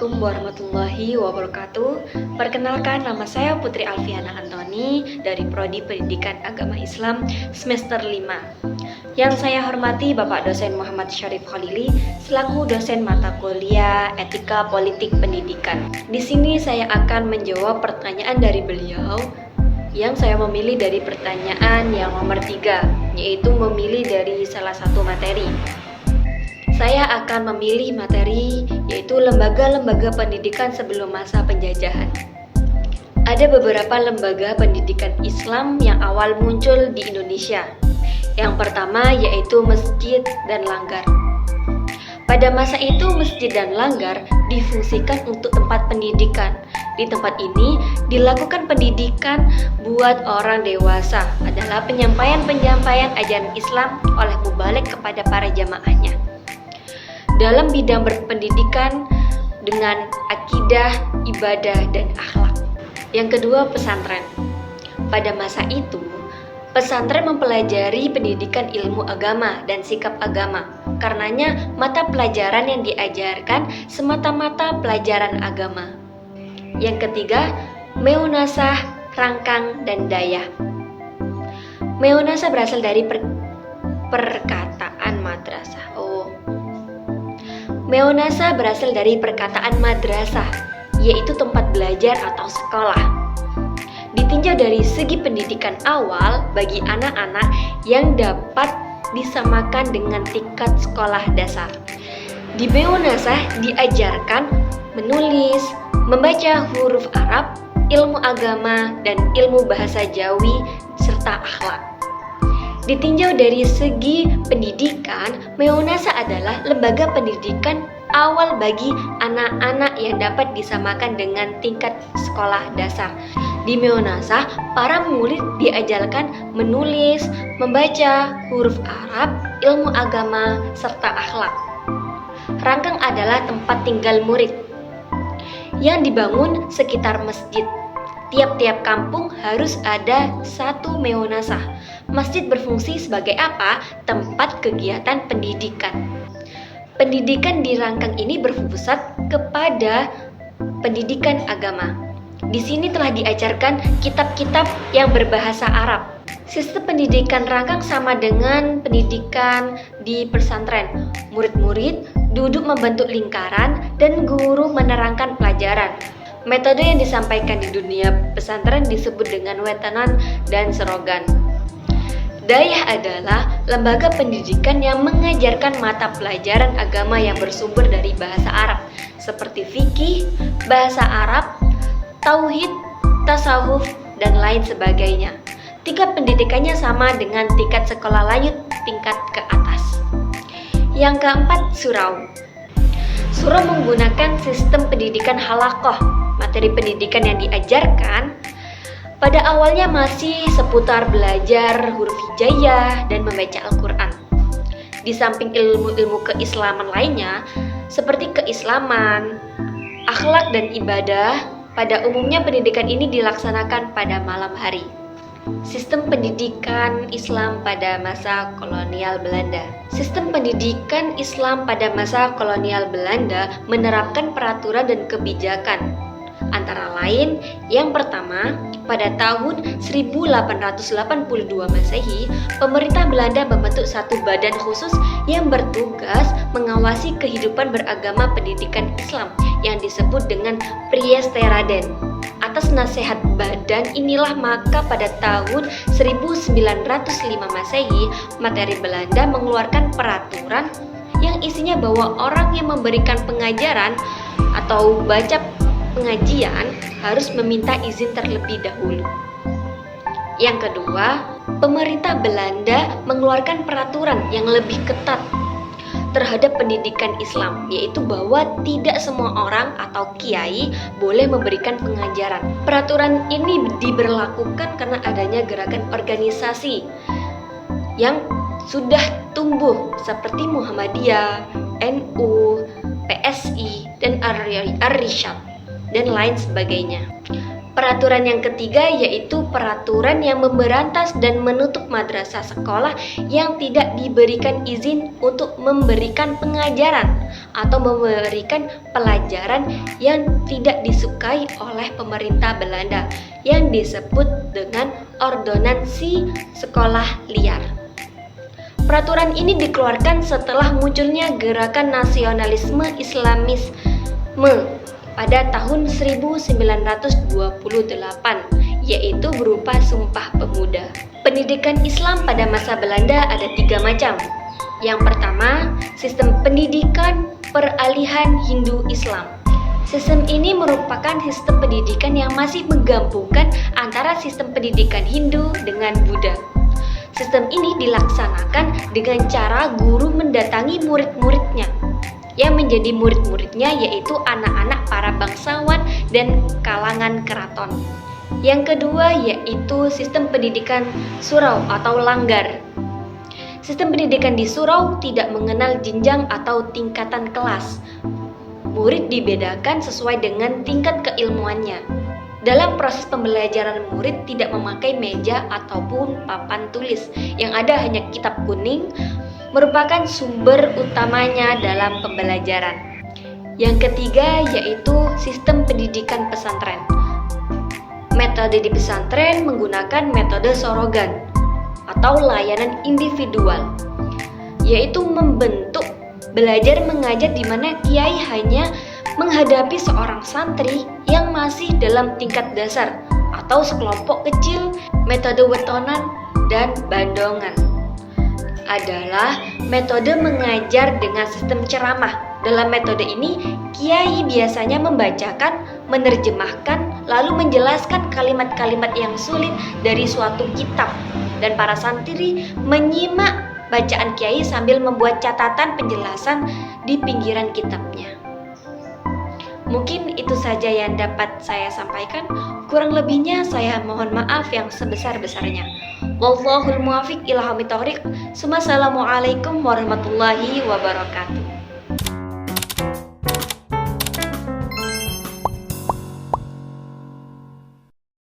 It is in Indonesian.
Assalamualaikum warahmatullahi wabarakatuh. Perkenalkan, nama saya Putri Alfiana Antoni dari Prodi Pendidikan Agama Islam semester 5. Yang saya hormati Bapak dosen Muhammad Syarif Khalili selaku dosen mata kuliah Etika Politik Pendidikan. Di sini saya akan menjawab pertanyaan dari beliau yang saya memilih dari pertanyaan yang nomor 3, yaitu memilih dari salah satu materi. Saya akan memilih materi yaitu lembaga-lembaga pendidikan sebelum masa penjajahan. Ada beberapa lembaga pendidikan Islam yang awal muncul di Indonesia. Yang pertama yaitu masjid dan langgar. Pada masa itu masjid dan langgar difungsikan untuk tempat pendidikan. Di tempat ini dilakukan pendidikan buat orang dewasa adalah penyampaian ajaran Islam oleh mubalik kepada para jamaahnya dalam bidang berpendidikan dengan akidah, ibadah, dan akhlak. Yang kedua, pesantren. Pada masa itu, pesantren mempelajari pendidikan ilmu agama dan sikap agama. Karenanya, mata pelajaran yang diajarkan semata-mata pelajaran agama. Yang ketiga, meunasah, rangkang, dan dayah. Meunasah berasal dari perkataan madrasah. Meunasah berasal dari perkataan madrasah, yaitu tempat belajar atau sekolah. Ditinjau dari segi pendidikan awal bagi anak-anak yang dapat disamakan dengan tingkat sekolah dasar. Di meunasah diajarkan menulis, membaca huruf Arab, ilmu agama, dan ilmu bahasa Jawi, serta akhlak. Ditinjau dari segi pendidikan, meunasah adalah lembaga pendidikan awal bagi anak-anak yang dapat disamakan dengan tingkat sekolah dasar. Di meunasah, para murid diajarkan menulis, membaca huruf Arab, ilmu agama, serta akhlak. Rangkang adalah tempat tinggal murid yang dibangun sekitar masjid. Tiap-tiap kampung harus ada satu meunasah. Masjid berfungsi sebagai apa? Tempat kegiatan pendidikan. Pendidikan di rangkang ini berpusat kepada pendidikan agama. Di sini telah diajarkan kitab-kitab yang berbahasa Arab. Sistem pendidikan rangkang sama dengan pendidikan di pesantren. Murid-murid duduk membentuk lingkaran dan guru menerangkan pelajaran. Metode yang disampaikan di dunia pesantren disebut dengan wetanan dan serogan. Dayah adalah lembaga pendidikan yang mengajarkan mata pelajaran agama yang bersumber dari bahasa Arab, seperti fikih, bahasa Arab, tauhid, tasawuf, dan lain sebagainya. Tingkat pendidikannya sama dengan tingkat sekolah lanjut tingkat ke atas. Yang keempat, surau. Surau menggunakan sistem pendidikan halaqah. Materi pendidikan yang diajarkan pada awalnya masih seputar belajar huruf hijaiyah dan membaca Al-Quran. Di samping ilmu-ilmu keislaman lainnya, seperti keislaman, akhlak, dan ibadah, pada umumnya pendidikan ini dilaksanakan pada malam hari. Sistem pendidikan Islam pada masa kolonial Belanda. Sistem pendidikan Islam pada masa kolonial Belanda menerapkan peraturan dan kebijakan. Antara lain, yang pertama, pada tahun 1882 Masehi, pemerintah Belanda membentuk satu badan khusus yang bertugas mengawasi kehidupan beragama pendidikan Islam yang disebut dengan Priesteraden. Atas nasihat badan inilah maka pada tahun 1905 Masehi, materi Belanda mengeluarkan peraturan yang isinya bahwa orang yang memberikan pengajaran atau baca pengajian harus meminta izin terlebih dahulu. Yang kedua, pemerintah Belanda mengeluarkan peraturan yang lebih ketat terhadap pendidikan Islam, yaitu bahwa tidak semua orang atau kiai boleh memberikan pengajaran. Peraturan ini diberlakukan karena adanya gerakan organisasi yang sudah tumbuh seperti Muhammadiyah, NU, PSI, dan Ar-Risyad dan lain sebagainya. Peraturan yang ketiga yaitu peraturan yang memberantas dan menutup madrasah sekolah yang tidak diberikan izin untuk memberikan pengajaran atau memberikan pelajaran yang tidak disukai oleh pemerintah Belanda yang disebut dengan Ordonansi Sekolah Liar. Peraturan ini dikeluarkan setelah munculnya gerakan nasionalisme Islamisme pada tahun 1928, yaitu berupa Sumpah Pemuda. Pendidikan Islam pada masa Belanda ada 3 macam. Yang pertama, sistem pendidikan peralihan Hindu-Islam. Sistem ini merupakan sistem pendidikan yang masih menggabungkan antara sistem pendidikan Hindu dengan Buddha. Sistem ini dilaksanakan dengan cara guru mendatangi murid-muridnya. Yang menjadi murid-muridnya yaitu anak-anak para bangsawan dan kalangan keraton. Yang kedua yaitu sistem pendidikan surau atau langgar. Sistem pendidikan di surau tidak mengenal jenjang atau tingkatan kelas. Murid dibedakan sesuai dengan tingkat keilmuannya. Dalam proses pembelajaran, murid tidak memakai meja ataupun papan tulis, yang ada hanya kitab kuning, merupakan sumber utamanya dalam pembelajaran. Yang ketiga yaitu sistem pendidikan pesantren. Metode di pesantren menggunakan metode sorogan atau layanan individual, yaitu membentuk belajar mengajar di mana kiai hanya menghadapi seorang santri yang masih dalam tingkat dasar atau sekelompok kecil. Metode wetonan dan bandongan adalah metode mengajar dengan sistem ceramah. Dalam metode ini, kiai biasanya membacakan, menerjemahkan, lalu menjelaskan kalimat-kalimat yang sulit dari suatu kitab, dan para santri menyimak bacaan kiai sambil membuat catatan penjelasan di pinggiran kitabnya. Mungkin itu saja yang dapat saya sampaikan. Kurang lebihnya saya mohon maaf yang sebesar-besarnya. Wallahul muwaffiq ila aqwamit thoriq. Assalamualaikum warahmatullahi wabarakatuh.